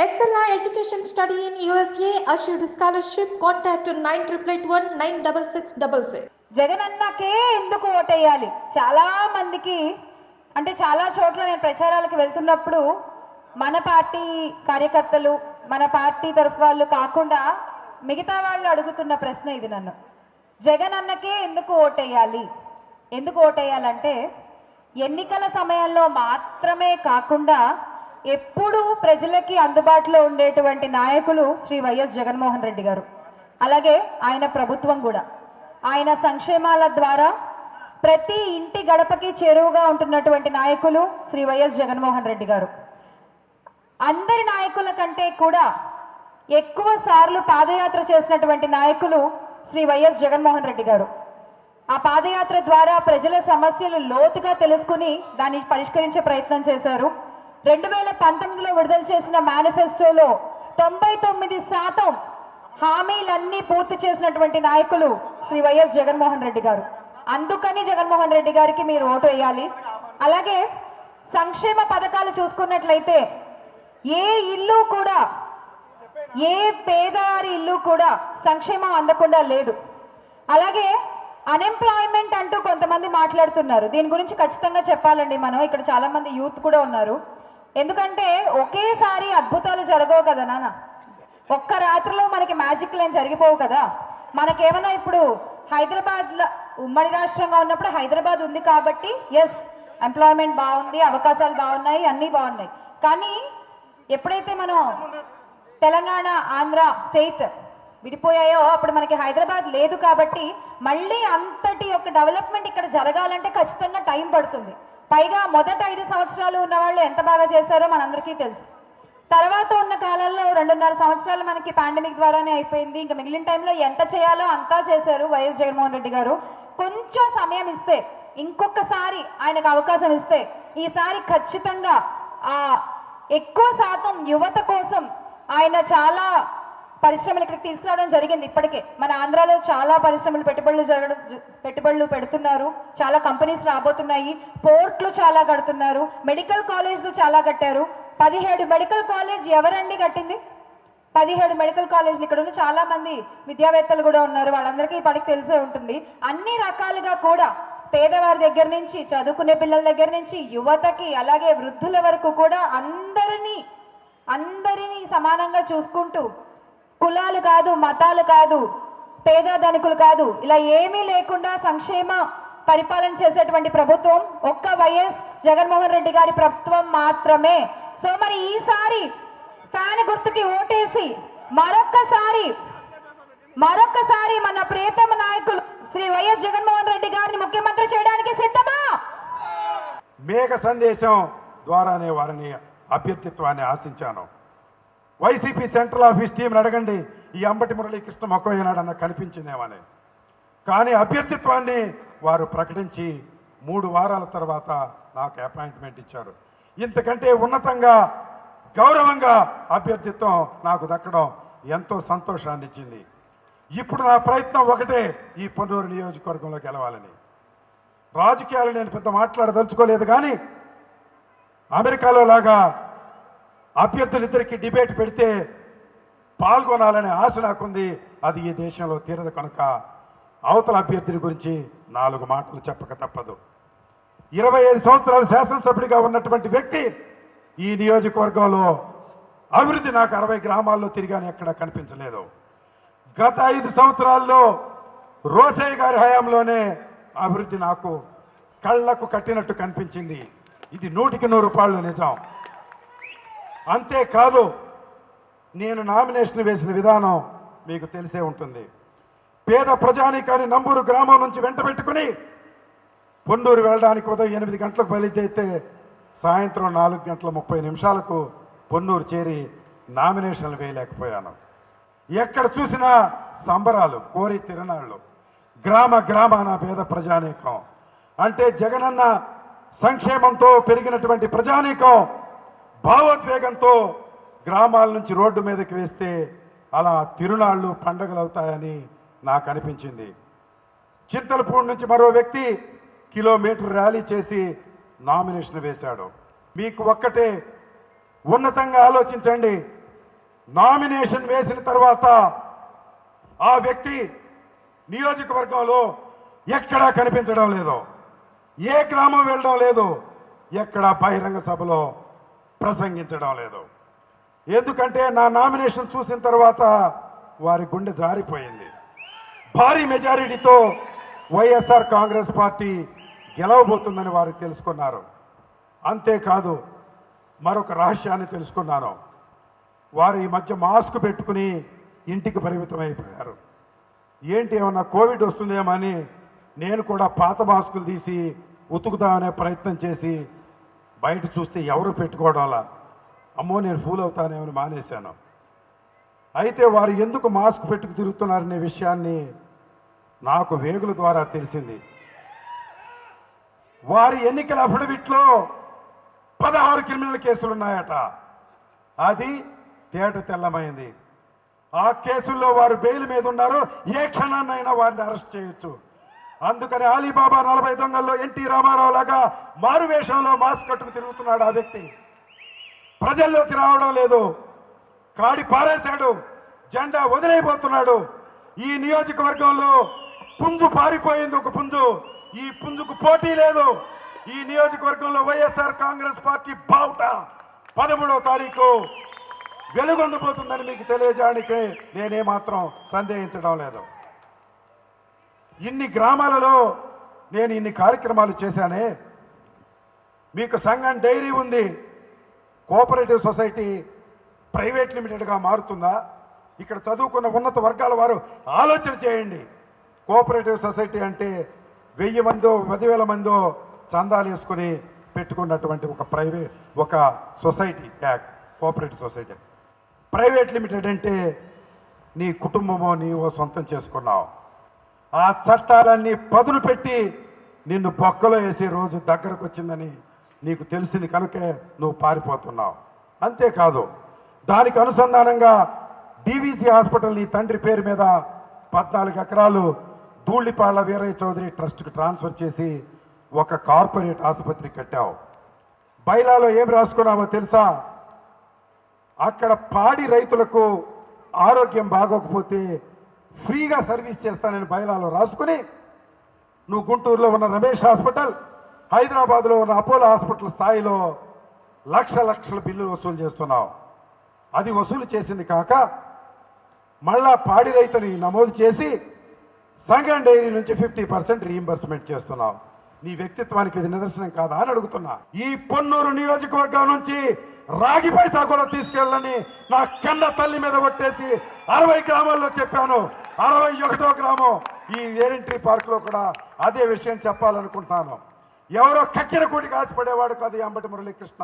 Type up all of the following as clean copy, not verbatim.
Excella Education Study in USA assured scholarship. Contact 9881 96666. జగనన్నకే ఎందుకు ఓటేయాలి? చాలా మందికి అంటే చాలా చోట్ల నేను ప్రచారాలకు వెళ్తున్నప్పుడు మన పార్టీ కార్యకర్తలు మన పార్టీ తరఫు వాళ్ళు కాకుండా మిగతా వాళ్ళు అడుగుతున్న ప్రశ్న ఇది నన్ను. జగనన్నకే ఎందుకు ఓటేయాలి? ఎందుకు ఓటేయాలంటే ఎన్నికల సమయంలో మాత్రమే కాకుండా ఎప్పుడూ ప్రజలకి అందుబాటులో ఉండేటువంటి నాయకులు శ్రీ వైఎస్ జగన్మోహన్ రెడ్డి గారు. అలాగే ఆయన ప్రభుత్వం కూడా ఆయన సంక్షేమాల ద్వారా ప్రతి ఇంటి గడపకి చేరువగా ఉంటున్నటువంటి నాయకులు శ్రీ వైఎస్ జగన్మోహన్ రెడ్డి గారు. అందరి నాయకుల కంటే కూడా ఎక్కువ సార్లు పాదయాత్ర చేసినటువంటి నాయకులు శ్రీ వైఎస్ జగన్మోహన్ రెడ్డి గారు. ఆ పాదయాత్ర ద్వారా ప్రజల సమస్యలు లోతుగా తెలుసుకుని దాన్ని పరిష్కరించే ప్రయత్నం చేశారు. 2019లో విడుదల చేసిన మేనిఫెస్టోలో 99% హామీలన్నీ పూర్తి చేసినటువంటి నాయకులు శ్రీ వైఎస్ జగన్మోహన్ రెడ్డి గారు. అందుకని జగన్మోహన్ రెడ్డి గారికి మీరు ఓటు వేయాలి. అలాగే సంక్షేమ పథకాలు చూసుకున్నట్లయితే ఏ ఇల్లు కూడా ఏ పేదవారి ఇల్లు కూడా సంక్షేమం అందకుండా లేదు. అలాగే అన్ఎంప్లాయ్మెంట్ అంటూ కొంతమంది మాట్లాడుతున్నారు. దీని గురించి ఖచ్చితంగా చెప్పాలండి. మనం ఇక్కడ చాలా మంది యూత్ కూడా ఉన్నారు. ఎందుకంటే ఒకేసారి అద్భుతాలు జరగవు కదా నాన్న. ఒక్క రాత్రిలో మనకి మ్యాజిక్లు ఏం జరిగిపోవు కదా. మనకేమైనా ఇప్పుడు హైదరాబాద్లో ఉమ్మడి రాష్ట్రంగా ఉన్నప్పుడు హైదరాబాద్ ఉంది కాబట్టి ఎస్ ఎంప్లాయ్మెంట్ బాగుంది, అవకాశాలు బాగున్నాయి, అన్నీ బాగున్నాయి. కానీ ఎప్పుడైతే మనం తెలంగాణ ఆంధ్ర స్టేట్ విడిపోయాయో అప్పుడు మనకి హైదరాబాద్ లేదు కాబట్టి మళ్ళీ అంతటి యొక్క డెవలప్మెంట్ ఇక్కడ జరగాలంటే ఖచ్చితంగా టైం పడుతుంది. పైగా మొదటి 5 సంవత్సరాలు ఉన్న వాళ్ళు ఎంత బాగా చేశారో మనందరికీ తెలుసు. తర్వాత ఉన్న కాలంలో 2.5 సంవత్సరాలు మనకి పాండమిక్ ద్వారానే అయిపోయింది. ఇంకా మిగిలిన టైంలో ఎంత చేయాలో అంతా చేశారు వైఎస్ జగన్మోహన్ రెడ్డి గారు. కొంచెం సమయం ఇస్తే, ఇంకొకసారి ఆయనకు అవకాశం ఇస్తే ఈసారి ఖచ్చితంగా ఎక్కువ శాతం యువత కోసం ఆయన చాలా పరిశ్రమలు ఇక్కడికి తీసుకురావడం జరిగింది. ఇప్పటికే మన ఆంధ్రాలో చాలా పరిశ్రమలు పెట్టుబడులు పెడుతున్నారు. చాలా కంపెనీస్ రాబోతున్నాయి. పోర్ట్లు చాలా కడుతున్నారు. మెడికల్ కాలేజ్లు చాలా కట్టారు. 17 మెడికల్ కాలేజ్ ఎవరండి కట్టింది? 17 మెడికల్ కాలేజ్లు ఇక్కడ ఉన్న చాలా మంది విద్యావేత్తలు కూడా ఉన్నారు. వాళ్ళందరికీ ఇప్పటికి తెలిసే ఉంటుంది. అన్ని రకాలుగా కూడా పేదవారి దగ్గర నుంచి చదువుకునే పిల్లల దగ్గర నుంచి యువతకి అలాగే వృద్ధుల వరకు కూడా అందరినీ సమానంగా చూసుకుంటూ కులాలు కాదు, మతాలు కాదు, పేద ధనికులు కాదు, ఇలా ఏమీ లేకుండా సంక్షేమ పరిపాలన చేసేటువంటి ప్రభుత్వం ఒక్క వైఎస్ జగన్మోహన్ రెడ్డి గారి ప్రభుత్వం మాత్రమే. సో మరి ఈసారి ఫ్యాన్ గుర్తుకి ఓటేసి మరొక్కసారి మన ప్రియతమ నాయకులు శ్రీ వైఎస్ జగన్మోహన్ రెడ్డి గారిని ముఖ్యమంత్రి చేయడానికి సిద్ధమా? మేఘ సందేశం ద్వారానే వారిని అభ్యర్థిత్వాన్ని ఆశించాను. వైసీపీ సెంట్రల్ ఆఫీస్ టీంని అడగండి, ఈ అంబటి మురళీకృష్ణ మొక్క ఏనాడన్నా కనిపించిందేమని. కానీ అభ్యర్థిత్వాన్ని వారు ప్రకటించి 3 వారాల తర్వాత నాకు అపాయింట్మెంట్ ఇచ్చారు. ఇంతకంటే ఉన్నతంగా గౌరవంగా అభ్యర్థిత్వం నాకు దక్కడం ఎంతో సంతోషాన్ని ఇచ్చింది. ఇప్పుడు నా ప్రయత్నం ఒకటే, ఈ పొన్నూరు నియోజకవర్గంలో గెలవాలని. రాజకీయాలు నేను పెద్ద మాట్లాడదలుచుకోలేదు. కానీ అమెరికాలో లాగా అభ్యర్థులిద్దరికీ డిబేట్ పెడితే పాల్గొనాలనే ఆశ నాకుంది. అది ఈ దేశంలో తీరదు కనుక అవతల అభ్యర్థుల గురించి 4 మాటలు చెప్పక తప్పదు. 25 సంవత్సరాలు శాసనసభ్యుడిగా ఉన్నటువంటి వ్యక్తి ఈ నియోజకవర్గంలో అభివృద్ధి నాకు 60 గ్రామాల్లో తిరిగాని ఎక్కడ కనిపించలేదు. గత 5 సంవత్సరాల్లో రోసయ్య గారి హయాంలోనే అభివృద్ధి నాకు కళ్ళకు కట్టినట్టు కనిపించింది. ఇది 100కి 100 నిజం. అంతేకాదు, నేను నామినేషన్ వేసిన విధానం మీకు తెలిసే ఉంటుంది. పేద ప్రజానీకాన్ని నంబూరు గ్రామం నుంచి వెంటబెట్టుకుని పొన్నూరు వెళ్ళడానికి ఉదయం 8 గంటలకు బయలుదేరితే సాయంత్రం 4:30 పొన్నూరు చేరి నామినేషన్లు వేయలేకపోయాను. ఎక్కడ చూసినా సంబరాలు, కోరి తిరణాళ్ళు, గ్రామాన పేద ప్రజానీకం. అంటే జగనన్న సంక్షేమంతో పెరిగినటువంటి ప్రజానీకం భావోద్వేగంతో గ్రామాల నుంచి రోడ్డు మీదకి వేస్తే అలా తిరునాళ్ళు పండుగలు అవుతాయని నాకు అనిపించింది. చింతలపూడి నుంచి మరో వ్యక్తి కిలోమీటర్ ర్యాలీ చేసి నామినేషన్ వేశాడు. మీకు ఒక్కటే ఉన్నతంగా ఆలోచించండి. నామినేషన్ వేసిన తర్వాత ఆ వ్యక్తి నియోజకవర్గంలో ఎక్కడా కనిపించడం లేదు, ఏ గ్రామం వెళ్ళడం లేదు, ఎక్కడా బహిరంగ సభలో ప్రసంగించడం లేదు. ఎందుకంటే నా నామినేషన్ చూసిన తర్వాత వారి గుండె జారిపోయింది. భారీ మెజారిటీతో వైఎస్ఆర్ కాంగ్రెస్ పార్టీ గెలవబోతుందని వారు తెలుసుకున్నారు. అంతేకాదు మరొక రహస్యాన్ని తెలుసుకున్నాను. వారు ఈ మధ్య మాస్క్ పెట్టుకుని ఇంటికి పరిమితం అయిపోయారు. ఏంటి ఏమన్నా కోవిడ్ వస్తుందేమని నేను కూడా పాత మాస్కులు తీసి ఉతుకుదామనే ప్రయత్నం చేసి బయట చూస్తే ఎవరు పెట్టుకోవడంలా, అమ్మో నేను ఫూల్ అవుతానేమని మానేశాను. అయితే వారు ఎందుకు మాస్క్ పెట్టుకు తిరుగుతున్నారనే విషయాన్ని నాకు వేగుల ద్వారా తెలిసింది. వారి ఎన్నికల అఫిడవిట్లో 16 క్రిమినల్ కేసులు ఉన్నాయట. అది తేట తెల్లమైంది. ఆ కేసుల్లో వారు బెయిల్ మీద ఉన్నారు. ఏ క్షణాన్నైనా వారిని అరెస్ట్ చేయొచ్చు. అందుకని అలీబాబా 40 దొంగల్లో ఎన్టీ రామారావు లాగా మారువేషంలో మాస్క్ కట్టుకు తిరుగుతున్నాడు ఆ వ్యక్తి. ప్రజల్లోకి రావడం లేదు, కాడి పారేశాడు, జెండా వదిలేయబోతున్నాడు. ఈ నియోజకవర్గంలో పుంజు పారిపోయింది, ఒక పుంజు. ఈ పుంజుకు పోటీ లేదు. ఈ నియోజకవర్గంలో వైఎస్ఆర్ కాంగ్రెస్ పార్టీ బావుట 13వ తారీఖు వెలుగొందబోతుందని మీకు తెలియజేయడానికి నేనేమాత్రం సందేహించడం లేదు. ఇన్ని గ్రామాలలో నేను ఇన్ని కార్యక్రమాలు చేశానే. మీకు సంఘం డైరీ ఉంది, కోఆపరేటివ్ సొసైటీ ప్రైవేట్ లిమిటెడ్గా మారుతుందా? ఇక్కడ చదువుకున్న ఉన్నత వర్గాల వారు ఆలోచన చేయండి. కోఆపరేటివ్ సొసైటీ అంటే 1000 మందో 10,000 మందో చందాలు వేసుకుని పెట్టుకున్నటువంటి ఒక society act, cooperative society. Private limited అంటే నీ కుటుంబమో నీవో సొంతం చేసుకున్నావు. ఆ చట్టాలన్నీ పదును పెట్టి నిన్ను బొక్కలో వేసే రోజు దగ్గరకు వచ్చిందని నీకు తెలిసింది కనుకే నువ్వు పారిపోతున్నావు. అంతేకాదు దానికి అనుసంధానంగా డివిసి హాస్పిటల్ నీ తండ్రి పేరు మీద 14 ఎకరాలు ధూళిపాళ్ల వీరయ్య చౌదరి ట్రస్ట్కి ట్రాన్స్ఫర్ చేసి ఒక కార్పొరేట్ ఆసుపత్రి కట్టావు. బైలాలో ఏం రాసుకున్నావో తెలుసా? అక్కడ పాడి రైతులకు ఆరోగ్యం బాగోకపోతే ఫ్రీగా సర్వీస్ చేస్తానని బైలాలో రాసుకుని నువ్వు గుంటూరులో ఉన్న రమేష్ హాస్పిటల్, హైదరాబాద్లో ఉన్న అపోలో హాస్పిటల్ స్థాయిలో లక్షల బిల్లులు వసూలు చేస్తున్నావు. అది వసూలు చేసింది కాక మళ్ళా పాడి రైతుని నమోదు చేసి సంఘం డైరీ నుంచి 50% రీయింబర్స్మెంట్ చేస్తున్నావు. నీ వ్యక్తిత్వానికి ఇది నిదర్శనం కాదా అని అడుగుతున్నా. ఈ పొన్నూరు నియోజకవర్గం నుంచి రాగి పైసా కూడా తీసుకెళ్ళని నా కన్న తల్లి మీద కొట్టేసి 60 గ్రామాల్లో చెప్పాను. 61వ గ్రామం ఈ ఏరెంట్రీ పార్క్లో కూడా అదే విషయం చెప్పాలనుకుంటున్నాను. ఎవరో కక్కిర కూటికి ఆశపడేవాడు కాదు ఈ అంబటి మురళీకృష్ణ.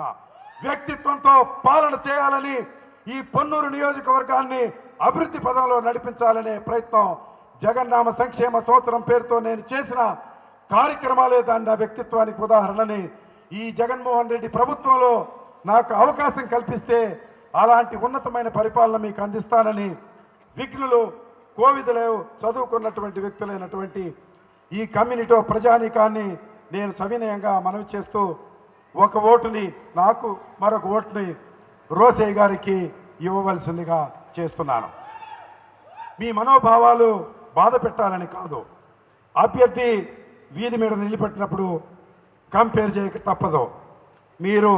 వ్యక్తిత్వంతో పాలన చేయాలని, ఈ పొన్నూరు నియోజకవర్గాన్ని అభివృద్ధి పదంలో నడిపించాలనే ప్రయత్నం జగన్నామ సంక్షేమ సంవత్సరం పేరుతో నేను చేసిన కార్యక్రమాలే దాని నా వ్యక్తిత్వానికి ఉదాహరణని. ఈ జగన్మోహన్ రెడ్డి ప్రభుత్వంలో నాకు అవకాశం కల్పిస్తే అలాంటి ఉన్నతమైన పరిపాలన మీకు అందిస్తానని విఘ్నులు కోవిదులు చదువుకున్నటువంటి వ్యక్తులైనటువంటి ఈ కమ్యూనిటీ ప్రజానీకాన్ని నేను సవినయంగా మనవి చేస్తూ ఒక ఓటుని నాకు, మరొక ఓటుని రోసయ్య గారికి ఇవ్వవలసిందిగా చేస్తున్నాను. మీ మనోభావాలు బాధ పెట్టాలని కాదు. అభ్యర్థి వీధి మీద నిలబెట్టినప్పుడు కంపేర్ చేయక తప్పదు. మీరు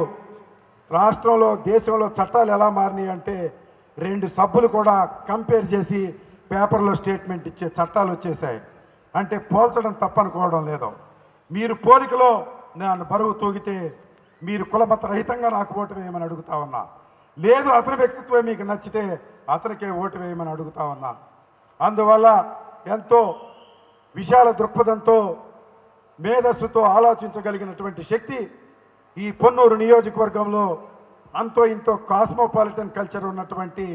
రాష్ట్రంలో దేశంలో చట్టాలు ఎలా మారినాయి అంటే 2 సభ్యులు కూడా కంపేర్ చేసి పేపర్లో స్టేట్మెంట్ ఇచ్చే చట్టాలు వచ్చేసాయి. అంటే పోల్చడం తప్పనుకోవడం లేదు. మీరు పోలికలో నన్ను బరువు తూగితే మీరు కులమత రహితంగా నాకు ఓటు వేయమని అడుగుతా ఉన్నా. లేదు అతని వ్యక్తిత్వం మీకు నచ్చితే అతనికే ఓటు వేయమని అడుగుతా ఉన్నా. అందువల్ల ఎంతో విశాల దృక్పథంతో మేధస్సుతో ఆలోచించగలిగినటువంటి శక్తి ఈ పొన్నూరు నియోజకవర్గంలో అంతో ఇంతో కాస్మోపాలిటన్ కల్చర్ ఉన్నటువంటి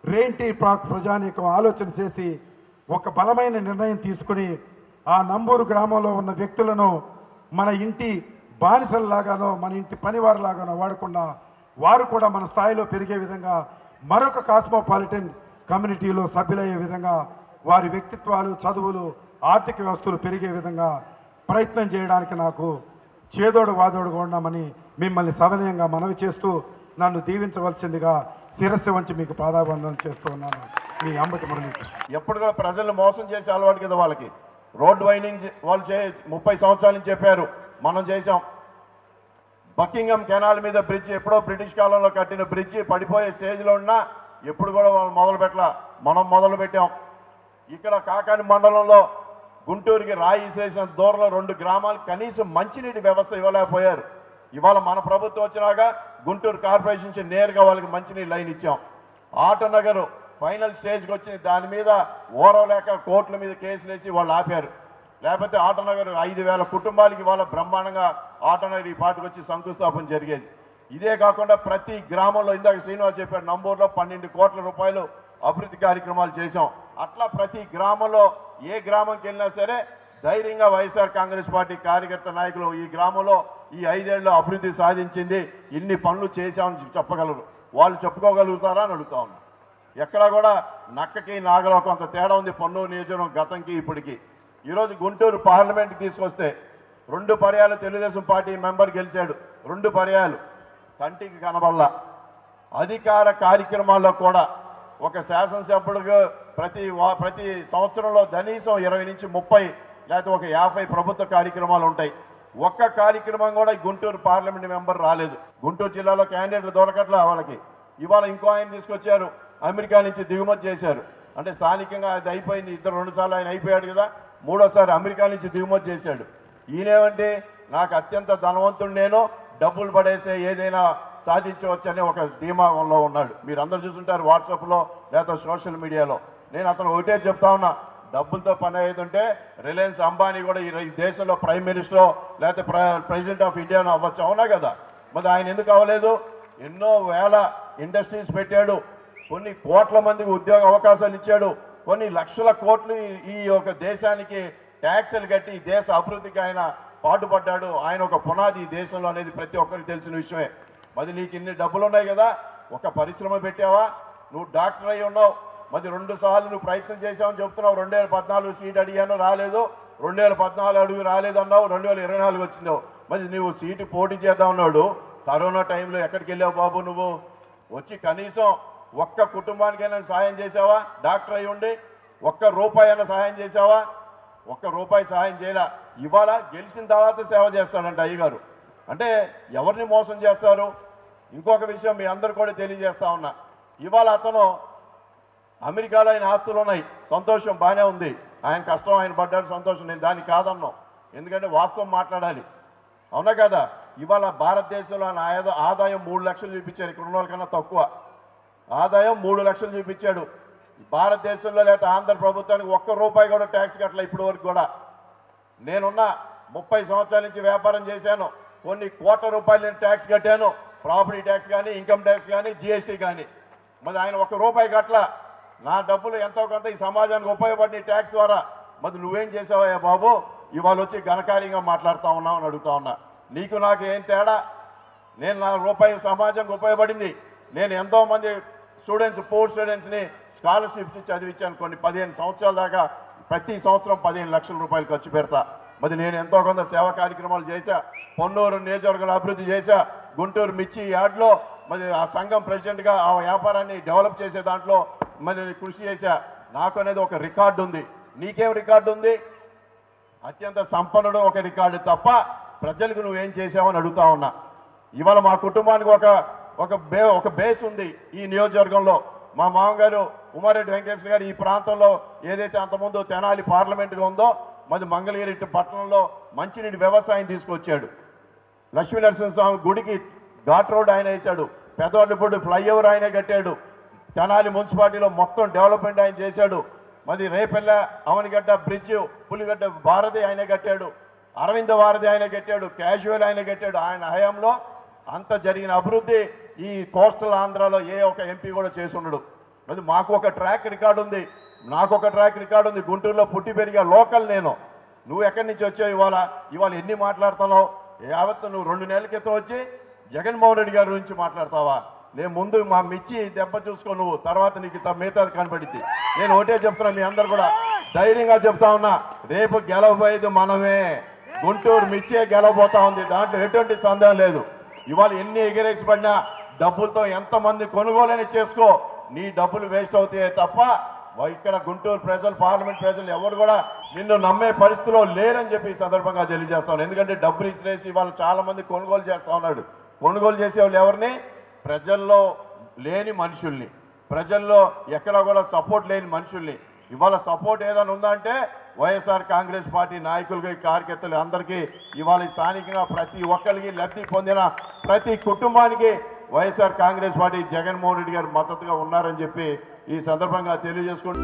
రెయింటీ పార్క్ ప్రజానీకం ఆలోచన చేసి ఒక బలమైన నిర్ణయం తీసుకుని ఆ నంబూరు గ్రామంలో ఉన్న వ్యక్తులను మన ఇంటి బానిసలలాగానో మన ఇంటి పనివారిలాగానో వాడకుండా వారు కూడా మన స్థాయిలో పెరిగే విధంగా మరొక కాస్మోపాలిటన్ కమ్యూనిటీలో సభ్యులయ్యే విధంగా వారి వ్యక్తిత్వాలు, చదువులు, ఆర్థిక వ్యవస్థలు పెరిగే విధంగా ప్రయత్నం చేయడానికి నాకు చేదోడు వాదోడుగా ఉన్నామని మిమ్మల్ని సవినయంగా మనవి చేస్తూ నన్ను దీవించవలసిందిగా శిరస్సు వంచి మీకు పాదాబంధనం చేస్తూ ఉన్నాను. మీ అంబటి మురళీకృష్ణ. ఎప్పుడు కూడా ప్రజలను మోసం చేసే అలవాటు కదా వాళ్ళకి. రోడ్ వైండింగ్ వాళ్ళు 30 సంవత్సరాల నుంచి చెప్పారు, మనం చేసాం. బకింగం కెనాల్ మీద బ్రిడ్జ్ ఎప్పుడో బ్రిటిష్ కాలంలో కట్టిన బ్రిడ్జి పడిపోయే స్టేజ్లో ఉన్నా ఎప్పుడు కూడా వాళ్ళు మొదలు పెట్టలా, మనం మొదలు పెట్టాం. ఇక్కడ కాకాని మండలంలో గుంటూరుకి రాయి వేసిన దూరంలో 2 గ్రామాలకు కనీసం మంచినీటి వ్యవస్థ ఇవ్వలేకపోయారు. ఇవాళ మన ప్రభుత్వం వచ్చినాక గుంటూరు కార్పొరేషన్ నుంచి నేరుగా వాళ్ళకి మంచినీళ్ళు లైన్ ఇచ్చాం. ఆటోనగర్ ఫైనల్ స్టేజ్కి వచ్చింది, దాని మీద ఓరవలేక కోర్టుల మీద కేసులు వేసి వాళ్ళు ఆపారు. లేకపోతే ఆటోనగర్ 5,000 కుటుంబాలకి ఇవాళ బ్రహ్మాండంగా ఆటోనగర్ ఈ పాటికి వచ్చి శంకుస్థాపన జరిగేది. ఇదే కాకుండా ప్రతి గ్రామంలో ఇందాక శ్రీనివాస్ చెప్పారు, నంబూరులో 12 కోట్ల రూపాయలు అభివృద్ధి కార్యక్రమాలు చేశాం. అట్లా ప్రతి గ్రామంలో ఏ గ్రామంకి వెళ్ళినా సరే ధైర్యంగా వైఎస్ఆర్ కాంగ్రెస్ పార్టీ కార్యకర్త నాయకులు ఈ గ్రామంలో ఈ 5 ఏళ్ళలో అభివృద్ధి సాధించింది, ఇన్ని పనులు చేశామని చెప్పగలరు. వాళ్ళు చెప్పుకోగలుగుతారా అని అడుగుతా ఉన్నా. ఎక్కడా కూడా నక్కకి నాగలో కొంత తేడా ఉంది పొన్నూరు నియోజకవర్గం గతంకి ఇప్పటికి. ఈరోజు గుంటూరు పార్లమెంట్కి తీసుకొస్తే 2 పర్యాలు తెలుగుదేశం పార్టీ మెంబర్ గెలిచాడు, 2 పర్యాలు కంటికి కనబడలా. అధికార కార్యక్రమాల్లో కూడా ఒక శాసనసభ్యుడిగా ప్రతి సంవత్సరంలో కనీసం 20 నుంచి 30 లేకపోతే ఒక 50 ప్రభుత్వ కార్యక్రమాలు ఉంటాయి. ఒక్క కార్యక్రమం కూడా గుంటూరు పార్లమెంట్ మెంబర్ రాలేదు. గుంటూరు జిల్లాలో క్యాండిడేట్లు దొరకట్లా వాళ్ళకి. ఇవాళ ఇంకో ఆయన తీసుకొచ్చారు, అమెరికా నుంచి దిగుమతి చేశారు. అంటే స్థానికంగా అది అయిపోయింది, 2 సార్లు ఆయన అయిపోయాడు కదా, 3వసారి అమెరికా నుంచి దిగుమతి చేశాడు. ఈయనేమంటే నాకు అత్యంత ధనవంతుడు, నేను డబ్బులు పడేస్తే ఏదైనా సాధించవచ్చనే ఒక ధీమాలో ఉన్నాడు. మీరు అందరూ చూసుంటారు వాట్సాప్లో లేకపోతే సోషల్ మీడియాలో. నేను అతను ఒకటే చెప్తా ఉన్నా, డబ్బులతో పని అయ్యేదంటే రిలయన్స్ అంబానీ కూడా ఈ దేశంలో ప్రైమ్ మినిస్టర్ లేకపోతే ప్రెసిడెంట్ ఆఫ్ ఇండియాను అవ్వచ్చు, అవునా కదా? మరి ఆయన ఎందుకు అవ్వలేదు? ఎన్నో వేల ఇండస్ట్రీస్ పెట్టాడు, కొన్ని కోట్ల మందికి ఉద్యోగ అవకాశాలు ఇచ్చాడు, కొన్ని లక్షల కోట్లు ఈ యొక్క దేశానికి ట్యాక్సులు కట్టి దేశ అభివృద్ధికి ఆయన పాటుపడ్డాడు. ఆయన ఒక పునాది ఈ దేశంలో అనేది ప్రతి ఒక్కరికి తెలిసిన విషయమే. మరి నీకు ఇన్ని డబ్బులు ఉన్నాయి కదా, ఒక పరిశ్రమ పెట్టావా? నువ్వు డాక్టర్ అయి ఉన్నావు, మరి 2 సార్లు నువ్వు ప్రయత్నం చేసావని చెప్తున్నావు. 2014 సీట్ అడిగాను రాలేదు, 2014 అడుగు రాలేదు అన్నావు, 2024 వచ్చినావు. మరి నువ్వు సీటు పోటీ చేద్దాం అన్నాడు. కరోనా టైంలో ఎక్కడికి వెళ్ళావు బాబు? నువ్వు వచ్చి కనీసం ఒక్క కుటుంబానికైనా సాయం చేసావా? డాక్టర్ అయి ఉండి ఒక్క రూపాయి అయినా సాయం చేసావా? ఒక్క రూపాయి సాయం చేయలా. ఇవాళ గెలిచిన తర్వాత సేవ చేస్తాడంట అయ్యగారు. అంటే ఎవరిని మోసం చేస్తారు? ఇంకొక విషయం మీ అందరు కూడా తెలియజేస్తా ఉన్నా, ఇవాళ అతను అమెరికాలో ఆయన ఆస్తులు ఉన్నాయి, సంతోషం, బాగానే ఉంది, ఆయన కష్టం ఆయన పడ్డాడు, సంతోషం, నేను దాన్ని కాదన్నాం. ఎందుకంటే వాస్తవం మాట్లాడాలి, అవునా కదా? ఇవాళ భారతదేశంలో ఆయన ఆదాయం 3 లక్షలు చూపించారు, ఇక్కడ ఉన్న వాళ్ళకన్నా తక్కువ ఆదాయం 3 లక్షలు చూపించాడు. భారతదేశంలో లేకపోతే ఆంధ్ర ప్రభుత్వానికి ₹1 కూడా ట్యాక్స్ కట్టలే ఇప్పటి వరకు కూడా. నేనున్న 30 సంవత్సరాల నుంచి వ్యాపారం చేశాను, కొన్ని కోట్ల రూపాయలు నేను ట్యాక్స్ కట్టాను, ప్రాపర్టీ ట్యాక్స్ కానీ, ఇన్కమ్ ట్యాక్స్ కానీ, జిఎస్టీ కానీ. మరి ఆయన ₹1 కట్టల. నా డబ్బులు ఎంతో కొంత ఈ సమాజానికి ఉపయోగపడిన ట్యాక్స్ ద్వారా. మరి నువ్వేం చేసావయ్యా బాబు? ఇవాళ వచ్చి ఘనకార్యంగా మాట్లాడుతూ ఉన్నావు అని అడుగుతా ఉన్నా. నీకు నాకు ఏం తేడా? నేను నా రూపాయి సమాజానికి ఉపయోగపడింది. నేను ఎంతోమంది స్టూడెంట్స్, పూర్ స్టూడెంట్స్ని స్కాలర్షిప్స్ చదివించాను కొన్ని 15 సంవత్సరాల దాకా. ప్రతి సంవత్సరం 15 లక్షల రూపాయలు ఖర్చు పెడతా. మరి నేను ఎంతో కొంత సేవా కార్యక్రమాలు చేశా, పొన్నూరు నియోజకవర్గాలు అభివృద్ధి చేశా, గుంటూరు మిర్చి యార్డ్లో మరి ఆ సంఘం ప్రెసిడెంట్గా ఆ వ్యాపారాన్ని డెవలప్ చేసే దాంట్లో మరి కృషి చేశా. నాకు అనేది ఒక రికార్డు ఉంది. నీకేం రికార్డు ఉంది? అత్యంత సంపన్నుడు ఒక రికార్డు తప్ప ప్రజలకు నువ్వేం చేసావని అడుగుతా ఉన్నా. ఇవాళ మా కుటుంబానికి ఒక బేస్ ఉంది ఈ నియోజకవర్గంలో. మా మామగారు ఉమారెడ్డి వెంకటేశ్వర గారు ఈ ప్రాంతంలో ఏదైతే అంతకుముందు తెనాలి పార్లమెంటుగా ఉందో మరి మంగళగిరి పట్టణంలో మంచినీటి వ్యవసాయం తీసుకొచ్చాడు. లక్ష్మీనరసింహస్వామి గుడికి ఘాట్ రోడ్ ఆయన వేశాడు, పెద్దవాళ్ళపూడి ఫ్లైఓవర్ ఆయనే కట్టాడు, తెనాలి మున్సిపాలిటీలో మొత్తం డెవలప్మెంట్ ఆయన చేశాడు. మరి రేపెల్ల అవనిగడ్డ బ్రిడ్జ్, పులిగడ్డ వారధి ఆయన కట్టాడు, అరవింద వారధి ఆయన కట్టాడు, క్యాజువల్ ఆయన కట్టాడు. ఆయన హయాంలో అంత జరిగిన అభివృద్ధి ఈ కోస్టల్ ఆంధ్రాలో ఏ ఒక ఎంపీ కూడా చేసి ఉండడు. అది మాకు ఒక ట్రాక్ రికార్డు ఉంది, గుంటూరులో పుట్టి పెరిగా లోకల్ నేను. నువ్వు ఎక్కడి నుంచి వచ్చావు? ఇవాళ ఎన్ని మాట్లాడుతున్నావు? యావత్తు నువ్వు 2 నెలల క్రితం వచ్చి జగన్మోహన్ రెడ్డి గారి గురించి మాట్లాడతావా? నేను ముందు మా మిర్చి దెబ్బ చూసుకో, నువ్వు తర్వాత నీకు మిగతా కనపడింది. నేను ఒకటే చెప్తున్నా, మీ అందరు కూడా ధైర్యంగా చెప్తా ఉన్నా, రేపు గెలవబోయేది మనమే. గుంటూరు మిర్చే గెలవబోతా ఉంది, దాంట్లో ఎటువంటి సందేహం లేదు. ఇవాళ ఎన్ని ఎగిరేసి పడినా డబ్బులతో ఎంతమంది కొనుగోలని చేసుకో, నీ డబ్బులు వేస్ట్ అవుతాయే తప్ప ఇక్కడ గుంటూరు ప్రజలు, పార్లమెంట్ ప్రజలు ఎవరు కూడా నిన్ను నమ్మే పరిస్థితిలో లేరని చెప్పి ఈ సందర్భంగా తెలియజేస్తాను. ఎందుకంటే డబ్బులు ఇచ్చేసి వాళ్ళు చాలా మంది కొనుగోలు చేస్తా ఉన్నాడు. కొనుగోలు చేసే వాళ్ళు ఎవరిని? ప్రజల్లో లేని మనుషుల్ని, ప్రజల్లో ఎక్కడ కూడా సపోర్ట్ లేని మనుషుల్ని. ఇవాళ సపోర్ట్ ఏదైనా ఉందా అంటే వైఎస్ఆర్ కాంగ్రెస్ పార్టీ నాయకులకి, కార్యకర్తలు అందరికీ ఇవాళ స్థానికంగా ప్రతి ఒక్కరికి లబ్ధి పొందిన ప్రతి కుటుంబానికి వైఎస్ఆర్ కాంగ్రెస్ పార్టీ జగన్మోహన్ రెడ్డి గారు మద్దతుగా ఉన్నారని చెప్పి ఈ సందర్భంగా తెలియజేసుకుంటూ